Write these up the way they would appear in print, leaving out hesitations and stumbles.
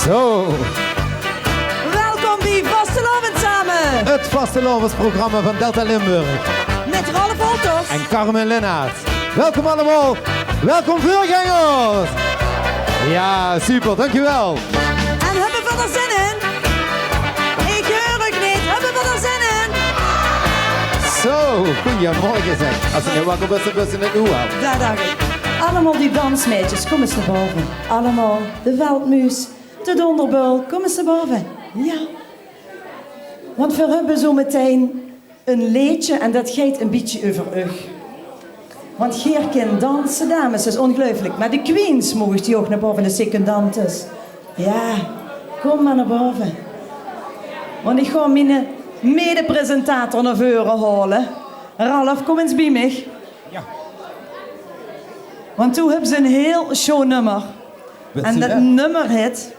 Zo. Welkom bij Vastelovend samen. Het vastelovensprogramma van Delta Limburg. Met Ralf Holters. En Carmen Linnaert. Welkom allemaal. Welkom vuurgangers. Ja, super. Dankjewel. En hebben we er zin in? Ik hoor het niet. Hebben we er zin in? Zo, goedemorgen zeg. Als je nu wakker bent, dan ben je het nu al. Daar dacht ik. Allemaal die dansmeisjes, kom eens naar boven. Allemaal de veldmuis, de donderbul, kom eens naar boven. Ja. Want we hebben zo meteen een liedje en dat gaat een beetje over u. Want Geer kan dansen, dames, dat is ongelooflijk. Maar de queens mogen die ook naar boven, de secondantes. Ja, kom maar naar boven. Want ik ga mijn mede-presentator naar voren halen. Ralf, kom eens bij mij. Ja. Want toen hebben ze een heel show nummer. En dat nummer heet...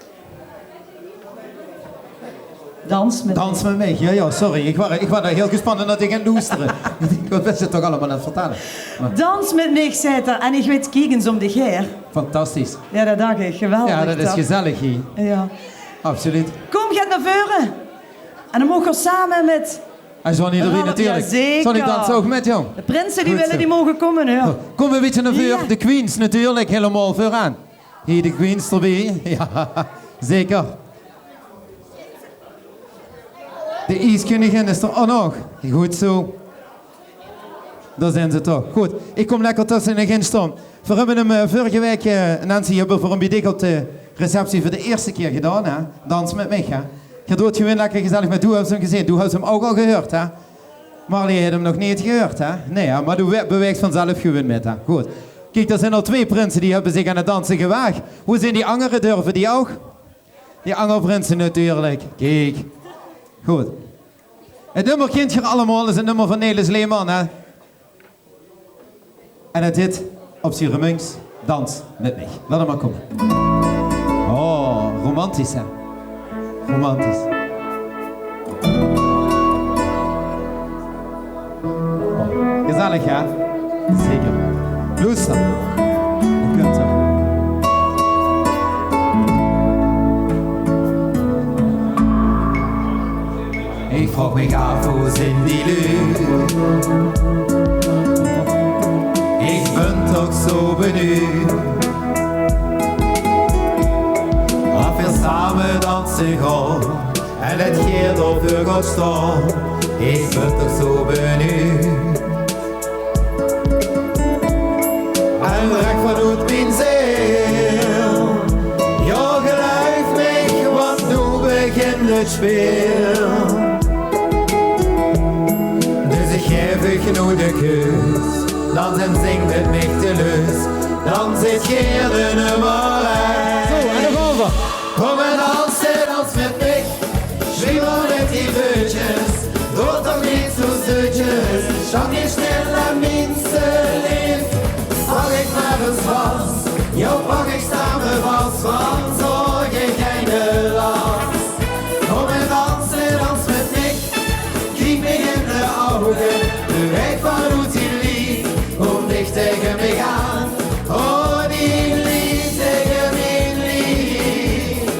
Dans met mij. Ja, sorry. Ik was daar heel gespannen dat ik ging loesteren. Ik was het toch allemaal aan het vertellen. Maar... Dans met mij, zei er. En ik weet kijkens om de Geer. Fantastisch. Ja, dat dacht ik. Geweldig. Ja, dat is gezellig hier. Ja. Absoluut. Kom, gaat naar voren. En dan mogen we samen met... En Johnny erbij natuurlijk. Ja, zeker. Johnny danst ook met, jong. De prinsen die Goed willen, zo. die mogen komen. Ja. Kom een beetje naar voren. Ja. De queens natuurlijk helemaal vooraan. Hier de queens erbij. Ja, zeker. De ijskoningin is er ook nog. Goed zo. Daar zijn ze toch. Goed, ik kom lekker tussenin staan. We hebben hem vorige week, Nancy, hebben voor een biedig op de receptie voor de eerste keer gedaan. Hè? Dans met mij. Hè? Je doet gewoon lekker gezellig met Doe, hebben ze hem gezien. Doe, hebben ze hem ook al gehoord. Hè? Marley heeft hem nog niet gehoord. Hè? Nee, hè? Maar Doe beweegt vanzelf gewoon met. Hè? Goed. Kijk, er zijn al 2 prinsen die hebben zich aan het dansen gewaagd. Hoe zijn die anderen? Durven die ook? Die andere prinsen natuurlijk. Kijk. Goed. Het nummer kent je allemaal, is het nummer van Nelis Leeman, hè? En het heet op zijn Remungs, Dans met mij. Laat hem maar komen. Oh, romantisch, hè? Romantisch. Oh, gezellig, hè? Zeker. Luister. Je kunt het. Ik vraag me af hoe zijn die lui. Ik ben toch zo benieuwd. Of we samen dansen gaan en het gaat over gaat staan. Ik ben toch zo benieuwd. En recht vanuit mijn ziel. Ja, geloof mij, want nu begint het spel. Genoeg de kus, dans en zing met mij te lus, dan zit Geer de nummer 1. Zo, en nog over. Kom en dans met mij, schwingel met die beutjes, doe toch niet zo zoetjes, schau niet snel aan minste lief, pak ik maar eens vast, jou pak ik samen vast, want zorg ik geen last. Kom en dans met mij, kijk mij in de ogen. Weg van hoe die lief, kom dicht tegen mij aan. Oh, die lief tegen mijn lief.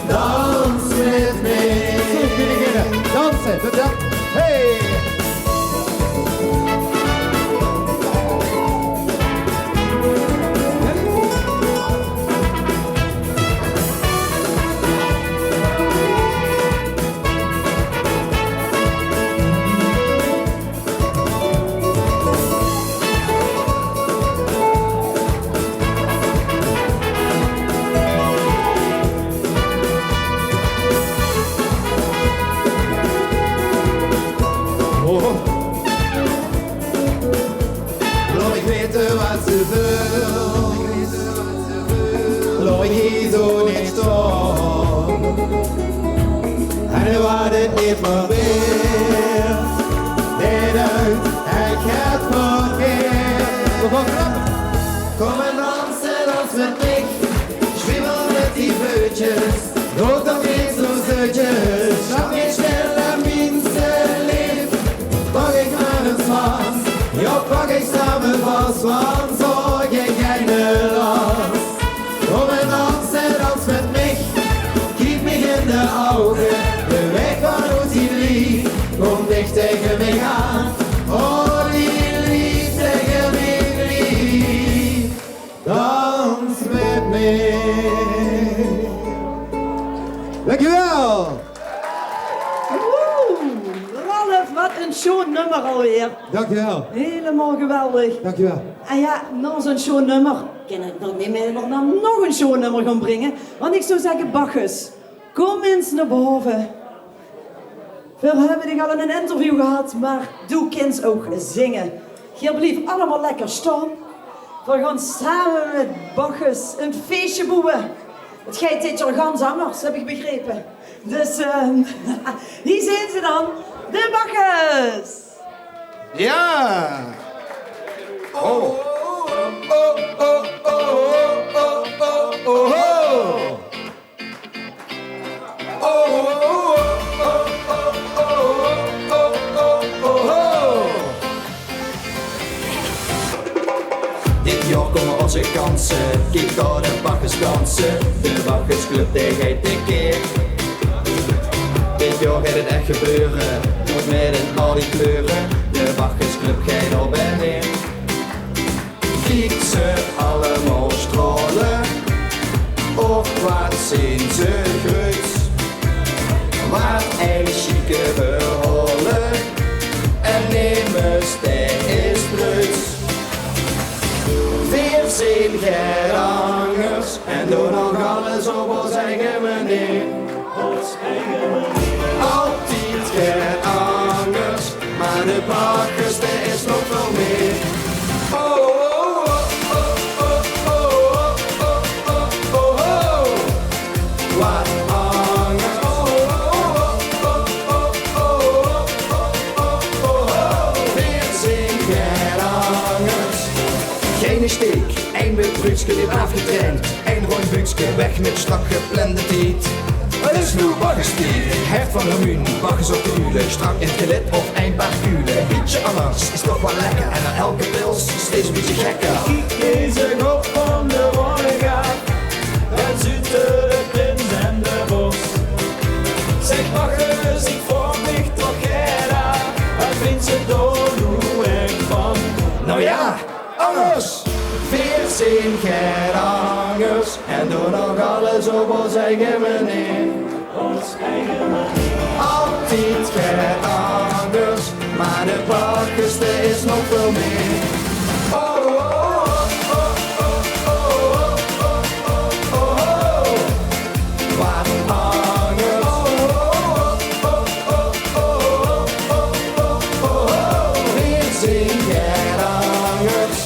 Dans met mij. Zo, vriendinnen, dansen, doe dat. Hey! Laat ik weten wat ze wil. Laat ik hier zo niet staan. En wat het niet meer weer. Dit uit, hij gaat verkeerd. Kom en dans met mij. Schwimmel met die beutjes. Doe toch niet zo zoetjes. Schap niet snel aan minste lief. Pak ik maar eens vast. Ja, pak ik samen vast, want zorg ik geen last. Kom en dans met mij. dans met me. Dankjewel. Ralf, wat een show nummer alweer. Dankjewel. Helemaal geweldig. Dankjewel. En ja, na zo'n show nummer kan ik nog niet meer nog een show nummer gaan brengen. Want ik zou zeggen, Bacchus, kom eens naar boven. We hebben dich al in een interview gehad, maar doe kind ook zingen. Hier blijf allemaal lekker staan. We gaan samen met Bacchus een feestje boeien. Het gaat dit jaar ganz anders, heb ik begrepen. Dus hier zijn ze dan, de Bacchus. Ja. Oh. Oh, oh, oh, oh, oh, oh, oh, oh. Dit jaar komen onze kansen, kijk naar de Bacchus dansen. De Bacchus Club, die gaat de keer. Dit jaar gaat het echt gebeuren, nog met in al die kleuren. De Bacchus Club gaat op en neer. Kijk ze allemaal stralen, of wat zien ze groots. Wat een chique verhalen, en nemen stijl is breuts. Weer zijn gerangers en doen nog alles op ons eigen manier. Altijd gerangers, maar de Bacchus, er is nog veel meer. Oh, oh, oh, oh, oh, oh, oh, oh, oh, oh. Wat hangers. Oh, oh, oh, oh, oh, oh, oh, oh. Weer zijn gerangers. Geen steek, één wildbruikske weer afgetraind. Eén rond buikske, weg met strak geplande tijd. Het is nu Bacchus-tijd, hert van Remun, Bacchus op de hulen. Strak in het gelet of een paar kulen. Een beetje anders is toch wel lekker en aan elke pils steeds een beetje gekker. Kijk deze kop van de Wonnegaard, en zitten de prins en de bos. Zeg Bacchus, ik vorm mich toch Gerda, wat vindt ze door hoe ik van? Nou ja, anders! Weer zijn gerangers en doen nog alles op ons eigen manier. Ons eigen manier. Altijd gerangers, maar de Bacchus, er is nog veel meer. Oh, oh, oh, oh, oh, oh, oh, oh, oh, oh. Wat hangers. Oh, oh, oh, oh, oh, oh, oh, oh, oh. Weer zijn gerangers.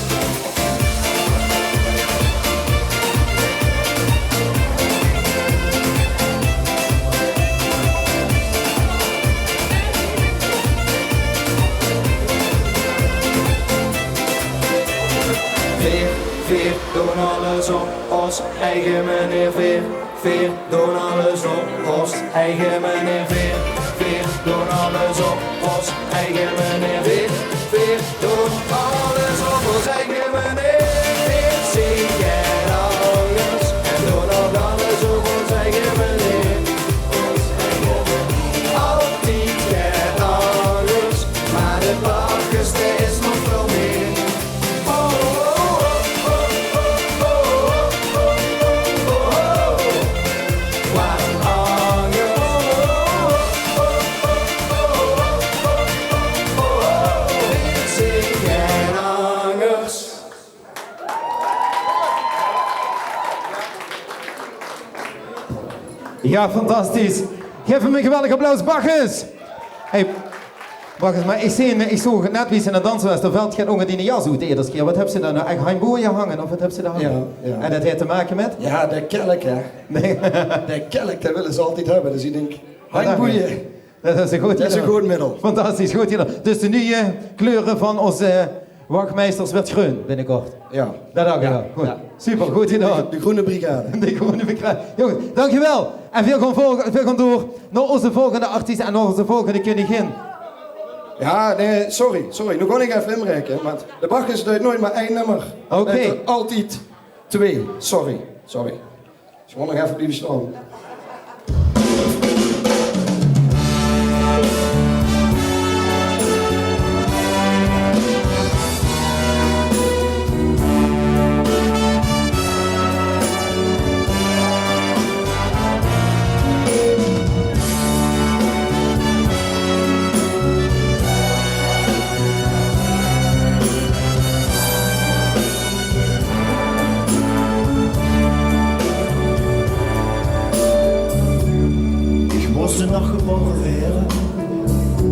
Veer, doen alles op ons eigen manier. Veer, doen alles op ons eigen manier. Veer, doen alles op ons eigen manier. Veer, doen alles op ons eigen manier. Veer, zijn gerangers en doen nog alles op ons eigen manier. Altijd gerangers, maar de Bacchus, er is nog veel meer. Ja, fantastisch. Geef hem een geweldig applaus, Bacchus. Hey, Bacchus, maar ik zag net wie ze naar dansen was. Er valt geen ongen die een jas uit de eerste keer. Wat heb ze daar nou? Echt hangboeien hangen of wat heb ze daar hangen? Ja. En dat heeft te maken met? Ja, de kelk, hè. Nee. De kelk, dat willen ze altijd hebben. Dus ik denk, hangboeien, Dat is een goed dat is een idee. goed middel. Fantastisch, goed idee. Dus de nieuwe kleuren van onze wachtmeesters werd groen binnenkort. Ja. Dat dacht ik wel. Goed. Ja. Super, goed gedaan. De groene brigade. De groene bekruid. Jongens, dankjewel. En we gaan door naar onze volgende artiest en naar onze volgende koningin. Ja, nee, sorry. Nu kon ik even inrekenen, maar de Bacchus duidt nooit maar één nummer. Oké. Het er altijd twee. Sorry. Dus gewoon nog even blijven staan. dag geboren werden.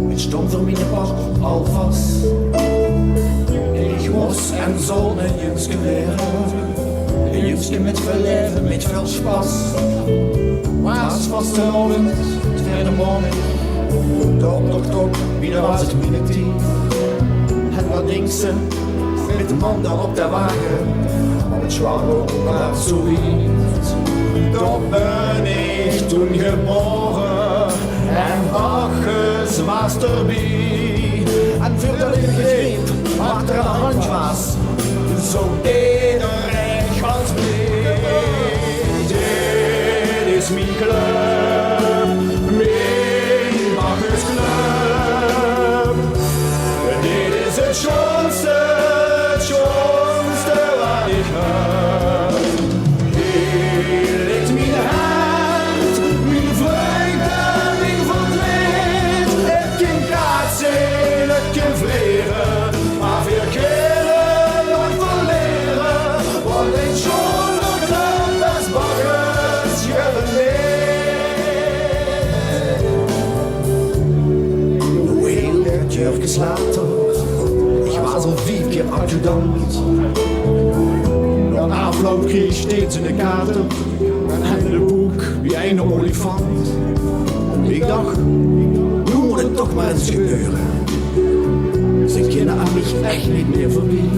Het stond voor mij pas alvast. Ik was en zal een jongske werden. Een jongske met veel leven, met veel spas. Was vastelovend, tweede morgen. Top, wie was het minuut. En wat denkt ze, met de man daar op de wagen. Op het zwaar maar zoiets. Toch ben ik toen geboren en Bacchus was erbij. En voor dat ik greep, achter de hand was, zo nederig als mij. Dit is mijn club, mijn Bacchus club. Dit is het schoonste wat ik heb. Hier ligt mijn hand, mijn vreugde, mijn verdriet. Het kan kaart zijn, het kan vreden, maar veel keren nooit verleren. Want een schone club als Bacchus geleerd. Hoe Jurkens later, ik was al 4 keer adjudant. Na afloop kreeg ik steeds in de kaarten en de boek wie een olifant. Ik dacht, nu moet het toch maar eens gebeuren. Ze kennen aan mij echt niet meer voorbij.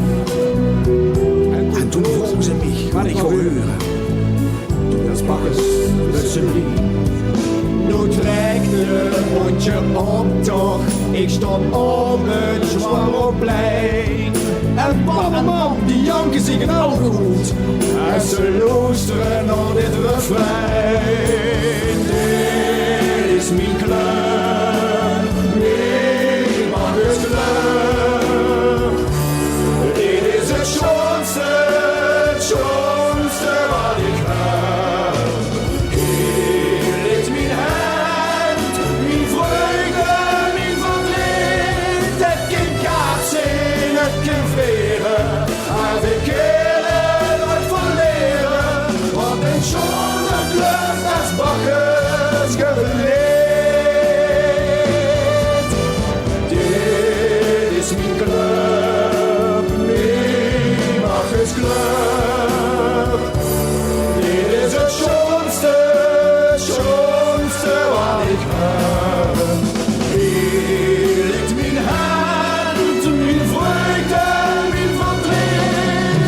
En toen vroegen ze mij wat ik wou horen. Toen was Bacchus tussen mij. Nu trekt het mondje op toch, ik stond op het Zwarroplein. En man, die janken zich al goed. En ze luisteren naar dit refrein. Dit is mijn club, mijn Bacchus club. Dit is het schoonste wat ik heb. Hier ligt mijn hand, mijn vreugde, mijn verdriet. Het kan kaart zijn, het kan vreden, maar we kunnen nooit verleren. Want een schone club als Bacchus geleerd. Dit is mijn club, mijn Bacchus club. Dit is het schoonste wat ik heb. Hier ligt mijn hand, mijn vreugde, mijn verdriet.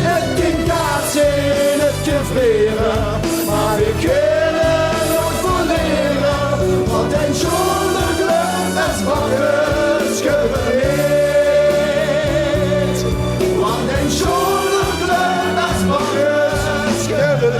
Het kan kaart zijn, het kan vreden, maar we kunnen nooit verleren. Want een schone club als Bacchus geleerd. Want een schone club als Bacchus geleerd.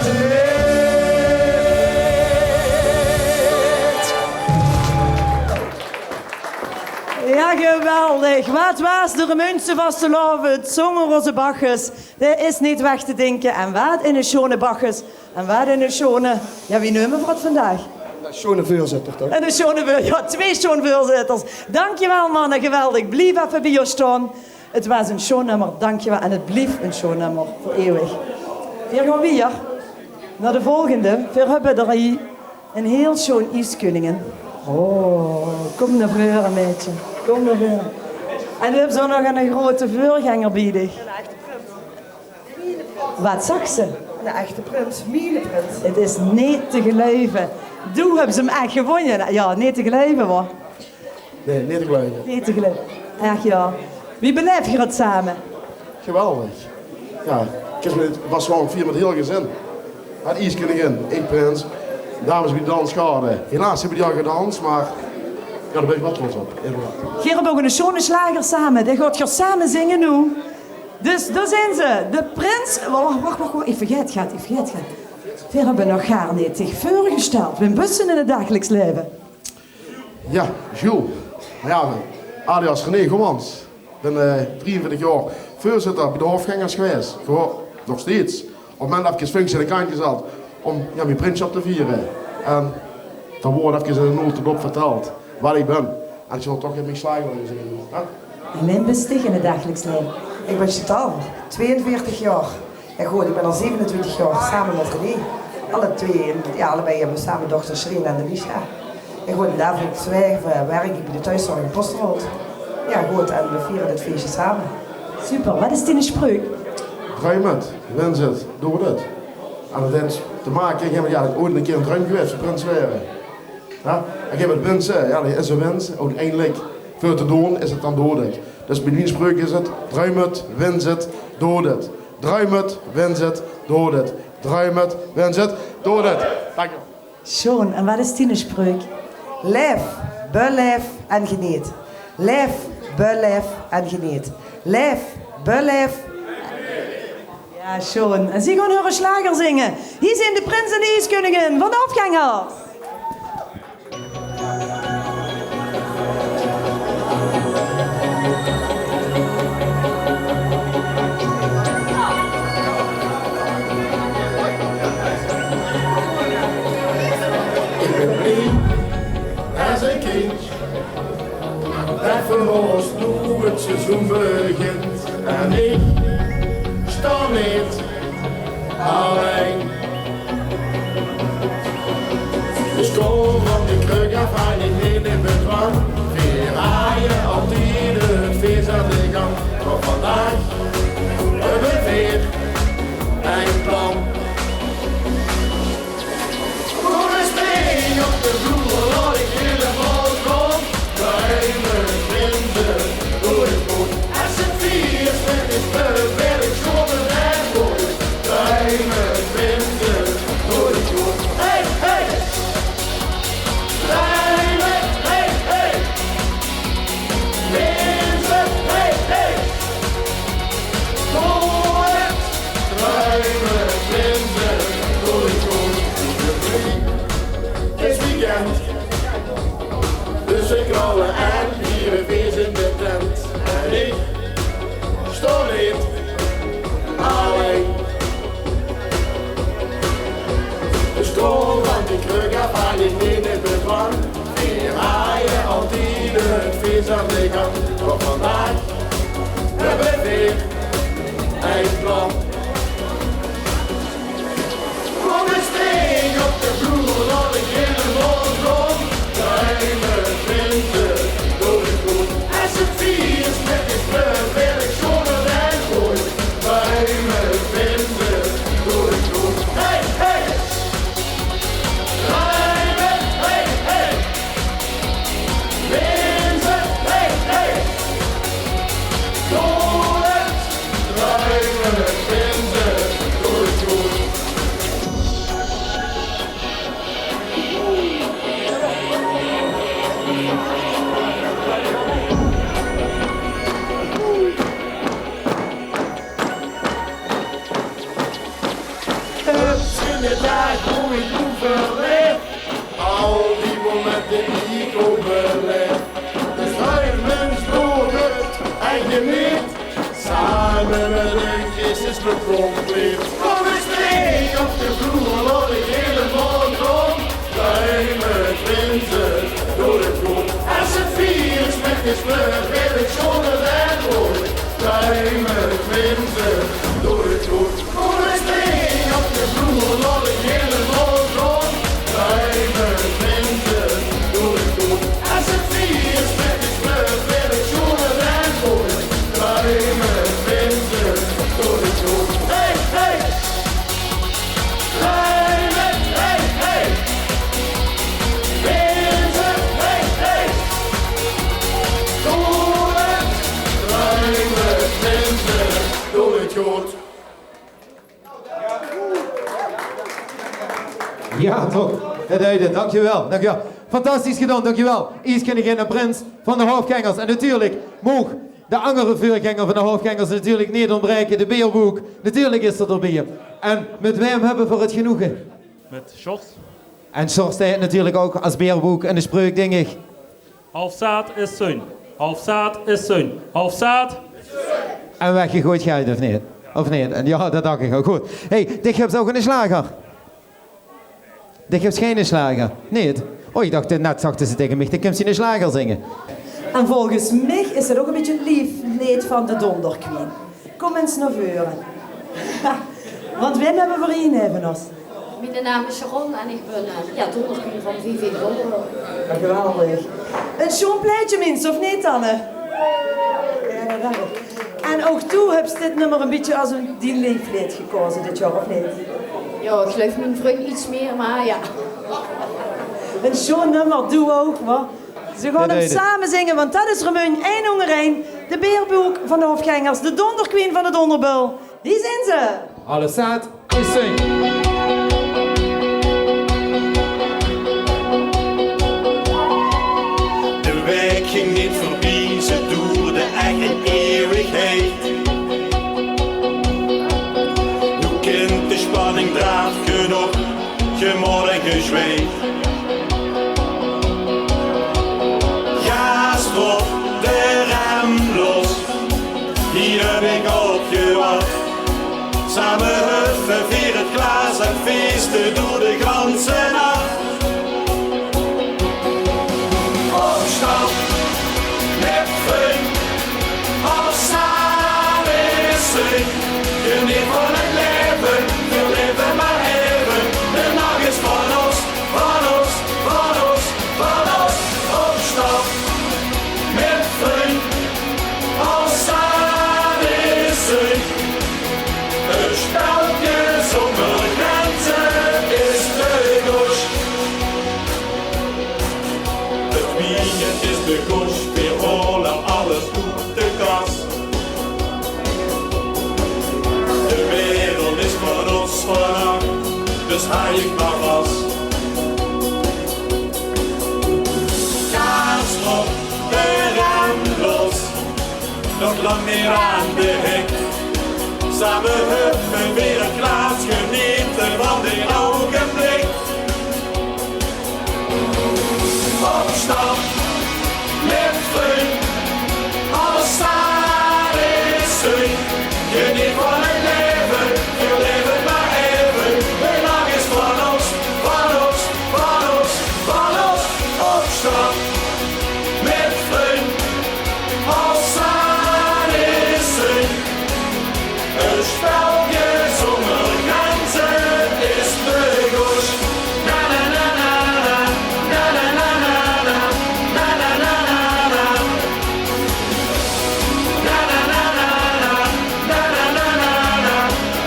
Ja, geweldig. Wat was de Remunse vastelovend, het zongen onze Bacchus. Dat is niet weg te denken. En wat in een schone Bacchus. En wat in een schone... Ja, wie nemen we voor het vandaag? Dat is schone voorzitter toch? En een schone... Ja, 2 schone voorzitters. Dankjewel, mannen. Geweldig. Blijf even bij je staan. Het was een schoon nummer. Dankjewel. En het blijft een schoon nummer. Voor eeuwig. Hier gaan we hier. Naar de volgende. We hebben er hier een heel schoon ijskunningen. Oh, kom naar voren, meisje. Kom naar voren. En we hebben zo nog een grote voorganger bij zich. Wat zag ze? Een echte prins, Mieleprins. Het is niet te geloven. Doe hebben ze hem echt gewonnen. Ja, niet te geloven hoor. Nee, niet te geloven. Niet te geloven. Echt ja. Wie beleef je het samen? Geweldig. Ja, het was gewoon 4 met heel gezin. Het ijskoningin, ik prins, dames bij de dansschade. Helaas hebben die al gedanst, maar ja, daar ben ik wat trots op. Hier hebben we een schone slager samen. Die gaat je samen zingen nu. Dus daar zijn ze. De prins... Wacht. Ik vergeet het. We hebben nog gar niet zich voorgesteld. We bussen in het dagelijks leven. Ja, Jules. Ja, alias René Gomans. Ik ben 43 jaar voorzitter bij de hoofdgangers geweest. Gewoon nog steeds. Op het moment dat ik eens functie aan de kantje zat om ja, mijn prinsschap te vieren. En dan wordt even in de notendop verteld waar ik ben. En ik zal toch in mijn slager zien. En mijn bestig in het dagelijks leven. Ik ben Chantal, 42 jaar. En goed, ik ben al 27 jaar samen met René. Allebei hebben we samen dochters Serena en Alicia. En goed, daarvoor werk ik bij de thuiszorg in Posterhout. Ja goed, en we vieren dit feestje samen. Super, wat is die spreuk? Draai met, wens het, doe het. En dat heeft te maken, ik heb ooit een keer een druim geweest voor Prins Zweren. Ja? Ik heb het wensen, ja, dat is een wens. Uiteindelijk, voor te doen, is het dan dood. Dus bij die spreuk is het, draai het, wens het, doe het. Draai het, wens het, doe het. Draai het, wens het, doe het. Dank je. Sean, en wat is die spreuk? Leef, beleef en geniet. Leef, beleef en geniet. Leef, beleef. Ja, Sean. En ze gaan hun slager zingen. Hier zijn de prins en de ijskoningin van de Hofgangers. Ik ben blij als een kind. Dat voor ons nu het seizoen begint. En ik sta niet alleen. Dus kom van die kruk af en ik neem in bedwang. Weer aaien altijd het feest aan de gang. Maar vandaag hebben we weer een plan. Kom eens mee op de vloer, laat ik helemaal gaan. Ruimen, vinden, doe het goed. Als het vier is ben ik schonnen en goed. Ruimen, vinden, doe het goed. Hey, hey! Ruimen, hey, hey! Vinden, hey, hey! Doe het! Ruimen, vinden, doe het goed. Het is weekend, dus ik rol en hier weer in de tent. En ik sta niet alleen. Dus kom van die kruk af en ik neem in bedwang. Weer aaien altijd het feest aan de gang. Maar vandaag hebben we weer een plan. Kom eens mee op de vloer, laat ik helemaal rond. Ruimen, vinden, doe het goed. Als het vier is met die kleur, wil ik schonnen en goed. Ruimen, vinden, doe het goed. Hey, hey! Ruimen, hey, hey! Vinden, hey, hey! Doe het! Ruimen, vinden, doe het goed. In de tijd hoe ik toen verleef, al die momenten die ik overleef. Dus ruim mens door het eigen niet, samen met een geest is me compleet. Kom eens mee op de vloer, laat ik helemaal rond. Ruim het vinden, doe het goed. Als het vier is met die sleur, wil ik schonnen en goed. Ruim het vinden, doe het goed. Kom eens mee op de vloer, laat ik helemaal rond. Ruim het vinden, doe het goed. Als het vier is met die sleur, wil ik schonnen en goed. Ruim het vinden, doe het goed. Hey, hey! Ruim het, hey, hey! Vinden, hey, hey! Doe het! Ruim het vinden, doe het goed. Ja, toch. Het uitte. Dankjewel. Dankjewel. Fantastisch gedaan. Dankjewel. Ijskoningin en prins van de Hofgangers. En natuurlijk moog de andere vuurganger van de Hofgangers natuurlijk niet ontbreken. De Beerboek. Natuurlijk is er erbij. En met wem hebben we voor het genoegen? Met Sjors. En Sjors heeft natuurlijk ook als Beerboek en de spreuk, denk ik. Half zaad is zoon. Half zaad is zoon. Half zaad. En weggegooid geld, of niet? Of niet? En ja, dat dacht ik ook goed. Hé, dit hebt ook een slager. Dit hebt geen slager. Niet? Oh, ik dacht, net zachten ze tegen mij, dan kan ze een slager zingen. En volgens mij is het ook een beetje een liefleed van de Donderqueen. Kom eens naar voren. Want Wim hebben we hier even ons. Mijn naam is Sharon en ik ben donderqueen van VV de Donderbul. Ja, geweldig. Een schoon pleitje minst, of niet, Anne? Ja, dank. En ook toe heb je dit nummer een beetje als een die leeftijd gekozen dit jaar, of niet? Ja, ik geloof mijn vriend iets meer, maar ja. Een schoon nummer, doe ook, hoor. Ze gaan hem samen zingen, want dat is Remun 1 onder 1. De beerboek van de hoofdgangers, de donderqueen van de Donderbul. Die zijn ze. Alle staat is zing. De week ging niet voorbij, ze duurde echt een eeuwigheid. Nu kent de spanning draad genoeg, gemorgen zweet. Ja, stop de rem los, hier heb ik op gewacht. Samen huffen, vier het glaas en feesten door de ganse nacht. Opstand met vriend, als samen is zin. Geniet van het leven, we leven maar even. De nacht is van ons, van ons, van ons, van ons. Opstand met vriend, als samen is zin. Een speltje zonder grenzen is de gosh. Het weekend is de gosh, weer rollen alles op de kast. De wereld is van ons vannacht, dus haal ik maar vast. Kaars op de rem los, nog lang meer aan de hek. Samen huppen weer een glaas genieten van dit ogenblik. Opstand met vriend, als samen is zin. Geniet van het leven, we leven maar even. De nacht is van ons, van ons, van ons, van ons. Opstand met vriend, als samen is zin. Een spelje zonder grenzen is de gosh. Na na na na na, na na na na na, na na na na na. Na na na na na, na na na na na,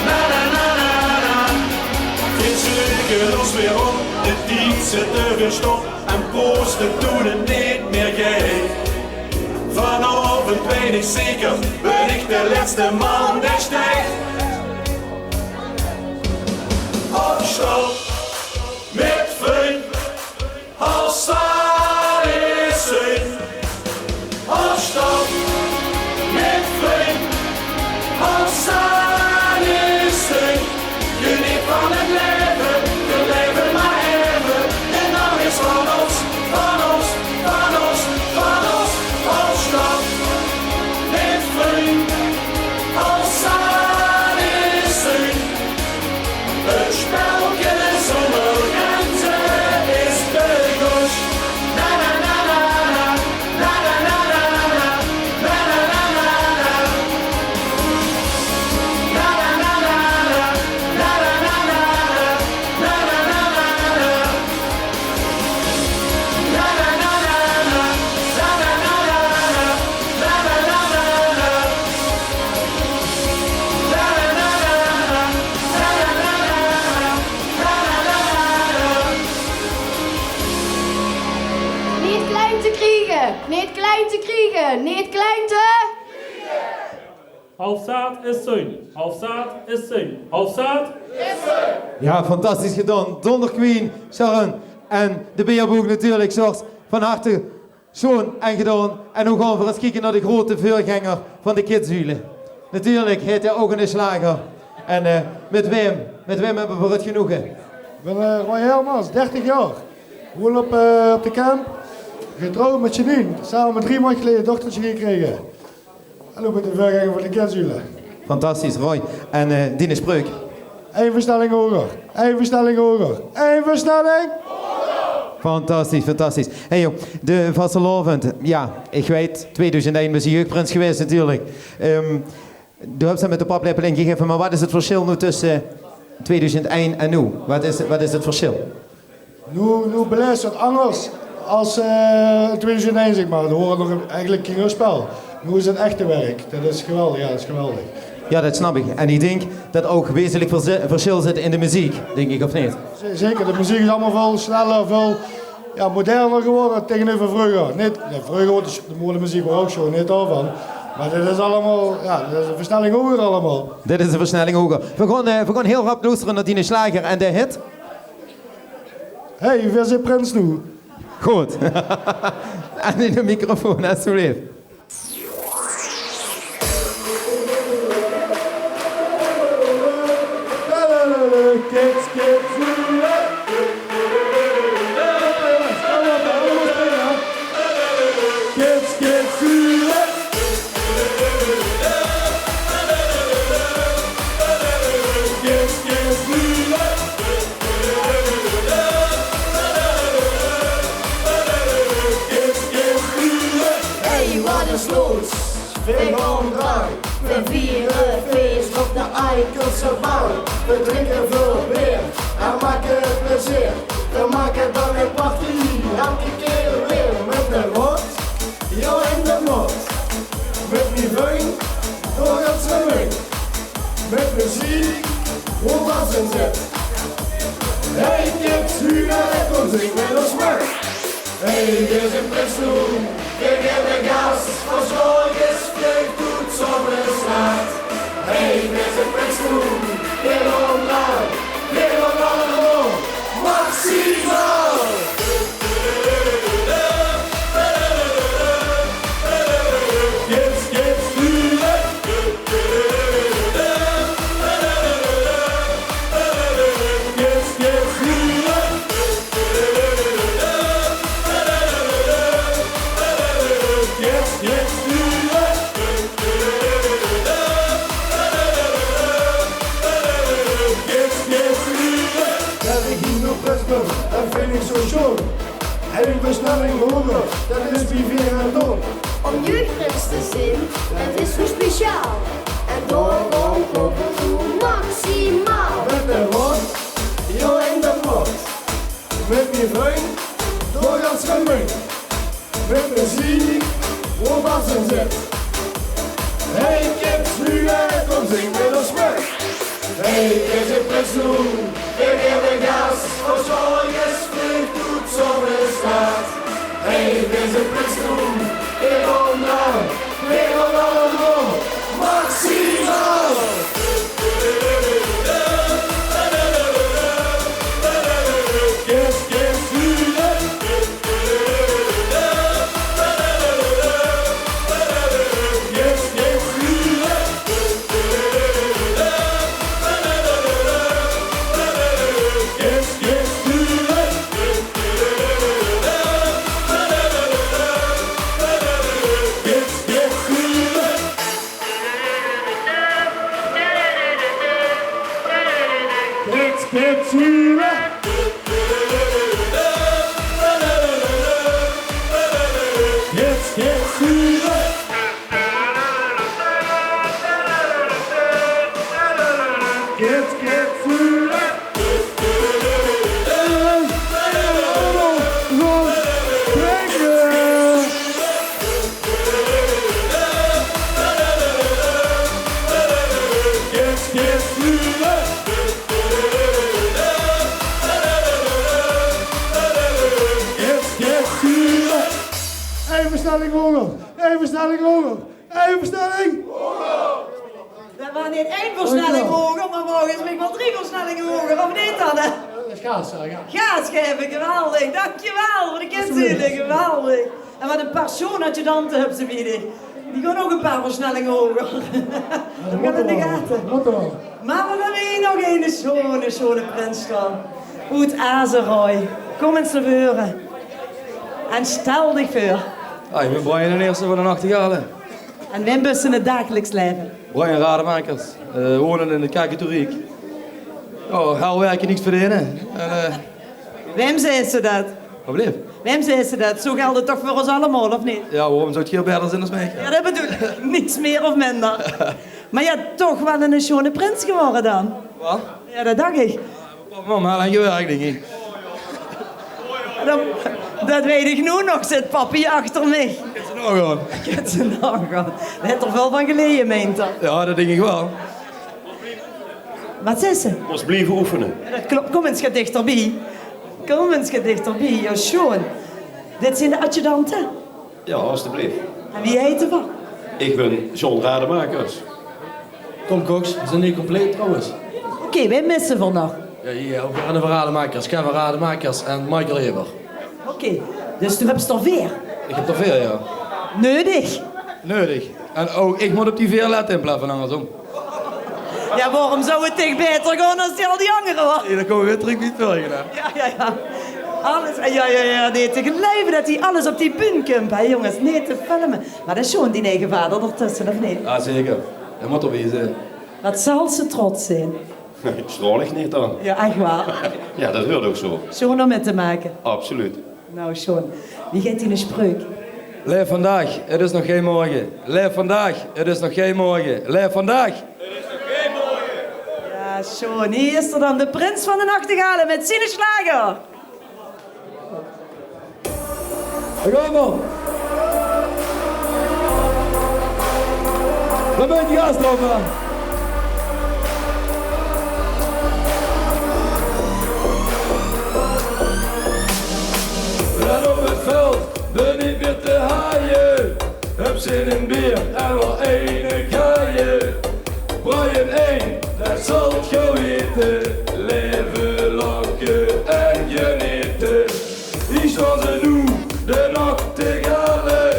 na na na na na. Fietsen ons weer op, de tijd zit er weer stop en posten doen het niet meer gek. Vanavond weet ik zeker, ben ik de laatste man die stijgt. Opstand met vriend, als samen is zin. Opstand met vriend, als samen is zin. Geniet van het leven, we leven maar even. De nacht is van ons, van ons, van ons, van ons. Opstand met vriend, als samen is zin. Een spelje zonder grenzen is de gosh. Na na na na na, na na na na na, na na na na na. Na na na na na, na na na na na, na na na na na. Na na na na na, na na na na na, na na na na na. Na na na na na, na na na na na, na na na na na. Niet klein te kriegen, niet klein te kriegen, niet klein te... Halfzaad is zin, halfzaad is zin, halfzaad. Ja, fantastisch gedaan. Donderqueen, Sharon en de beerboek natuurlijk, zoals van harte schoon en gedaan. En nu gaan we eens kijken naar de grote voorganger van de Kidshulen. Natuurlijk heet hij ook een slager. En met wem hebben we voor het genoegen? Ik ben Roy Helmans, 30 jaar. Woon op de camp. Getrouwd met Janine. Samen met 3 maanden geleden een dochtertje gekregen. En ook met de voorganger van de Kidshulen. Fantastisch, Roy. En die spreuk. 1 versnelling hoger. 1 versnelling hoger. 1 versnelling. Fantastisch, fantastisch. Hey joh, de vastelavond. Ja, ik weet, 2001 was je jeugdprins geweest natuurlijk. Du hebt ze met de paplepel ingegeven, maar wat is het verschil nu tussen 2001 en nu? Wat is het verschil? Nu beleid wat anders als 2001 zeg maar. We horen nog eigenlijk geen spel. Nu is het echte werk. Dat is geweldig, ja, dat is geweldig. Ja, dat snap ik. En ik denk dat ook wezenlijk verschil zit in de muziek, denk ik, of niet? Zeker, de muziek is allemaal veel sneller, veel moderner geworden tegenover vroeger. Vroeger was de modemuziek ook zo, niet daarvan. Maar dit is allemaal, dit is een versnelling hoger allemaal. Dit is een versnelling hoger. We gaan heel rap luisteren naar die slager en de hit. Hey, wie is Prins nu? Goed. En in de microfoon, alsjeblieft. Kids, Hey, wat is los? We gaan eruit. We vieren feest op de Eikelse bouw. We drinken veel bier en maken plezier. We maken dan een party, elke keer weer. Met de rot, ja in de mot. Met die vriend, door het zwemmen. Met muziek, hoe was het zit. Hey kids, huren, kom zing met ons mee. Hey, dit is een pressoen, we geven gas, verzorg is vleug, doet zonneslaat. Hey, dit is een pressoen, we gaan lang, we gaan allemaal maximaal. Kids, huren. Kids, huren. Dat vind ik zo schoon. En ik versnelling hoger, dat is wie weer en door. Om jeugdprins te zien, het is zo speciaal. En daarom kopen we maximaal. Met de rot, ja in de mot. Met die vriend, door het zwemmen. Met muziek, hoe was het zit. Hey kids, nu kom zing met ons mee. Hey, dit is een pressoen, we geven gas, verzorg is vlug, doet zonneslaat. Hey, dit is een pressoen, we gaan lang, we gaan allemaal maximaal. Kids, huren. Kids, huren. Kids, huren. Kids, huren. Versnelling hoger, één versnelling hoger, één versnelling. We waren niet één versnelling hoger, maar volgens mij wel 3 versnellingen hoger, of niet dan? Hè? Dat is gaas, ja. Gaas geven, geweldig. Dankjewel voor de kinderen, geweldig. En wat een paar zoonadjudanten hebben ze weer. Die gaan ook een paar versnellingen hoger. Dat gaat in de gaten. Maar we hebben hier nog een schone prins van. Uit Azerrooy. Kom eens naar voren. En stel dich voor. Ja, ik ben Brian de Eerste van de Nachtegalen. En wij bussen het dagelijks leven. Brian Rademakers, wonen in de Kaketoriek. Oh, hel werken niet verdienen. Wem zei ze dat? Wat bleef? Wem zei ze dat? Zo geldt het toch voor ons allemaal, of niet? Ja, waarom zou het heel beter zijn als mij? Ja, dat bedoel ik. Niets meer of minder. Maar ja, toch wel een schone prins geworden dan. Wat? Ja, dat dacht ik. Mama, lang gewerkt, denk ik. Dat weet ik nu nog, zit papi achter mij. Is ze nog aan? Kent ze nog aan. Dat heeft er veel van geleden, meent dat. Ja, dat denk ik wel. Wat is ze? Ons blijven oefenen. Ja, dat klopt, kom eens dichterbij. Kom eens dichterbij, ja schoon. Dit zijn de adjudanten. Ja, alstublieft. En wie heet ervan? Ik ben John Rademakers. Kom Cox, we zijn niet compleet trouwens. Oké, wij missen van nog. Ja, hier, ook aan de Rademakers, Kevin Rademakers en Michael Eber. Oké, dus toen heb je er weer. Ik heb er veel, ja. Nodig. Nodig. En ook, ik moet op die veer letten in plaats van andersom. Ja, waarom zou het tegen beter gaan als die al die anderen was? Nee, dan komen we weer terug niet veel gedaan. Ja. Alles, ja, nee, te geloven dat hij alles op die punt komt, hè jongens. Nee, te filmen. Maar dat is gewoon die eigen vader ertussen, of niet? Ja, zeker. Dat moet er wezen. Wat zal ze trots zijn? Stralig niet dan. Ja, echt waar. Ja, dat hoort ook zo. Gewoon om met te maken. Absoluut. Nou, Sean, wie geeft in een spreuk? Leef vandaag, het is nog geen morgen. Leef vandaag, het is nog geen morgen. Leef vandaag. Ja, Sean, hier is er dan de prins van de nachtegalen met zijn slager. Daar gaan we. Waar ben je gast over? En op het veld ben ik weer te haaien. Heb zin in bier en wel ene kaaien. Brian 1, dat zal het gauw eten. Leven, lachen en genieten. Hier staan ze nu, de nachtegalen.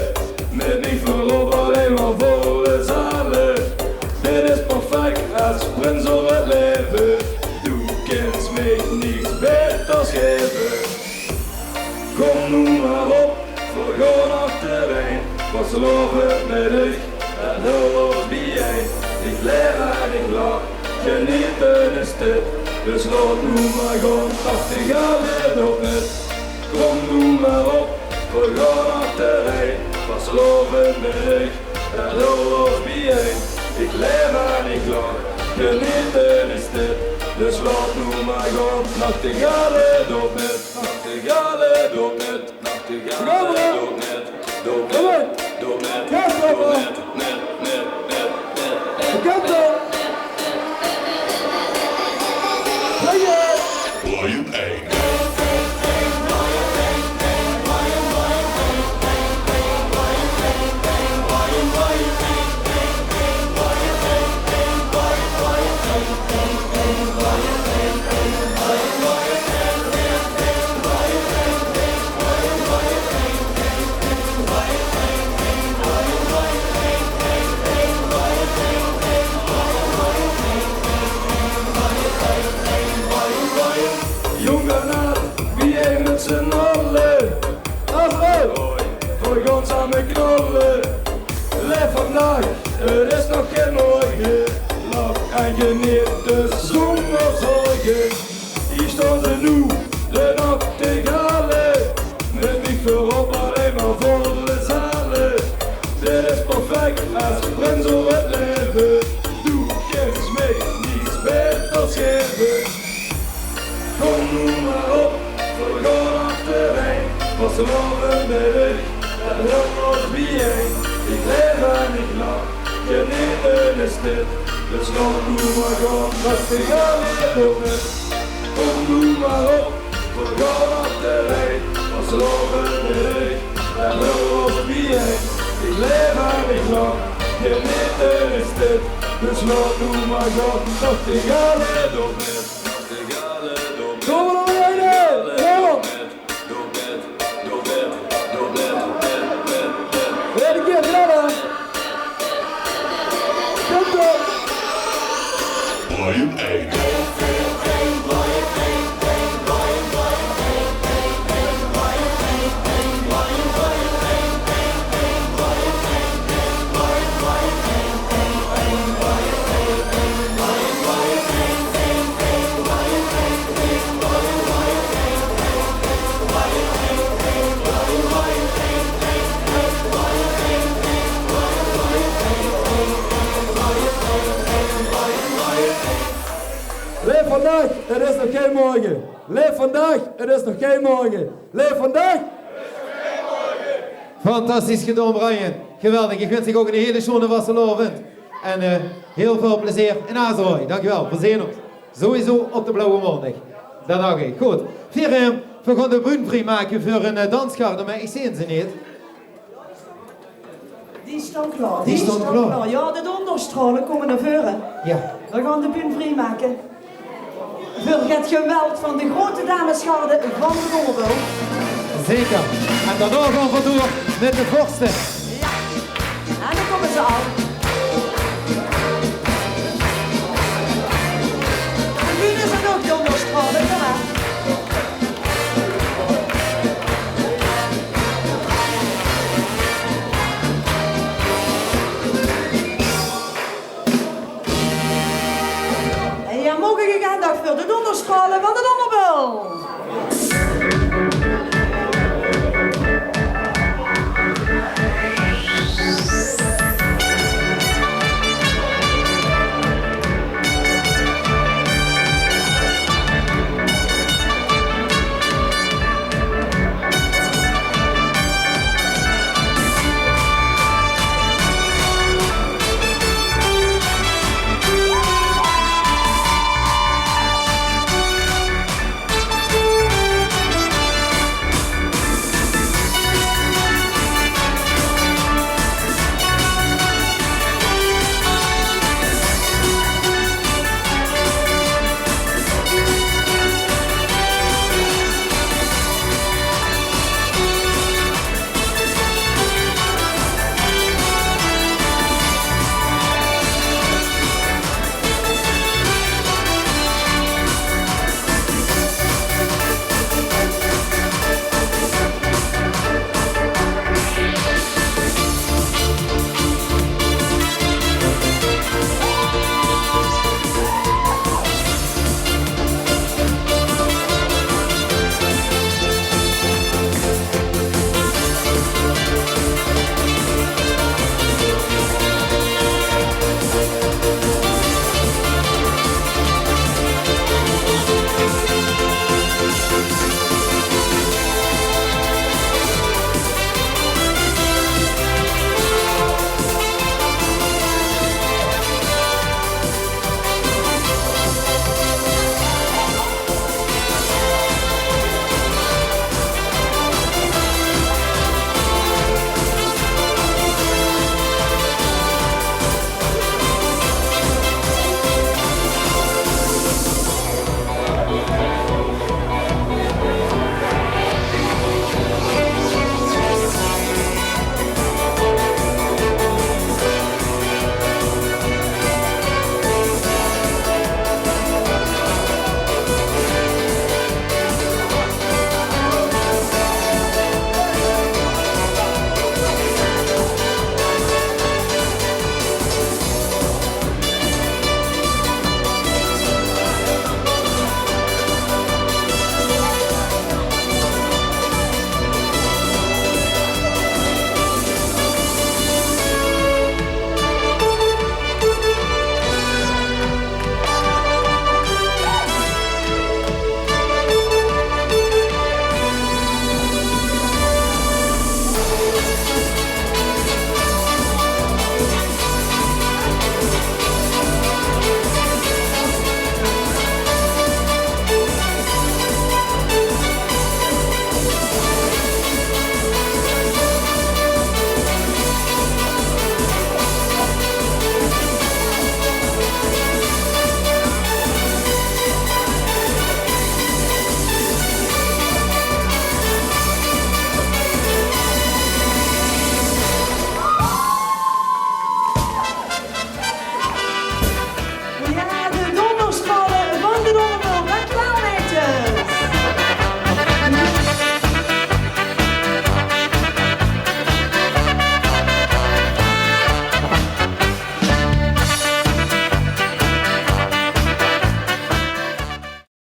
Met niet voorop, alleen maar volle zalen. Dit is perfect als prins op het leven. Du kent mij niets beters geven. Kom nu maar op, we gaan achtereen. Was loven met dich, en heel ons bijeen. Ik leer en ik lach, genieten is dit. Dus laat nu maar gaan, nachtegalen op net. Kom nu maar op, we gaan achtereen. Was loven met dich, en heel ons bijeen. Ik leer en ik lach, genieten is dit. Dus laat nu maar gaan, nachtegalen op net. Nachtegalen op net, nachtegalen op net. Doe net, doe net, doe net, net. Lion 1. Z'n allen, afval, voor ons samen knallen. Leef vandaag, het is nog geen morgen. Lach en geniet de zonder zorgen. Hier staan ze nu, de nachtegalen. Met niet voorop, alleen maar volle zalen. Dit is perfect als prins op het leven. Du kent mij niets beters geven. Kom nu maar op. We gaan achtereen, was loven met dich, en heel ons bijeen. Ik leef en ik lach, genieten is dit. Dus laat nu maar gaan, nachtegalen op net. Kom nu maar op, we gaan achtereen, was loven met dich, en heel ons bijeen. Ik leef en ik lach, genieten is dit. Dus laat nu maar gaan, nachtegalen op net. Nachtegalen op net. Kom maar op, Lion 1. morgen. Leef vandaag, het is nog geen morgen. Leef vandaag. Fantastisch gedaan, Brian. Geweldig. Ik wens je ook een hele schone vastelovend. En heel veel plezier in Azerooi. Dankjewel. We zien ons sowieso op de Blauwe Maandag. Dat dacht ik. Goed. We gaan de bühne vrij maken voor een dansgarde, maar ik zie ze niet. Die stond klaar. Die stond klaar. Ja, de donderstralen komen naar voren. Ja. We gaan de bühne vrij maken. Voor het geweld van de grote damesgarde van de Donderbul. Zeker. En daarna gaan we door met de vorsten. Ja. En dan komen ze al. De bühne zijn ook donderstralen, kom maar. En ja, mogen je aandacht voor de donderstralen van de Donderbul.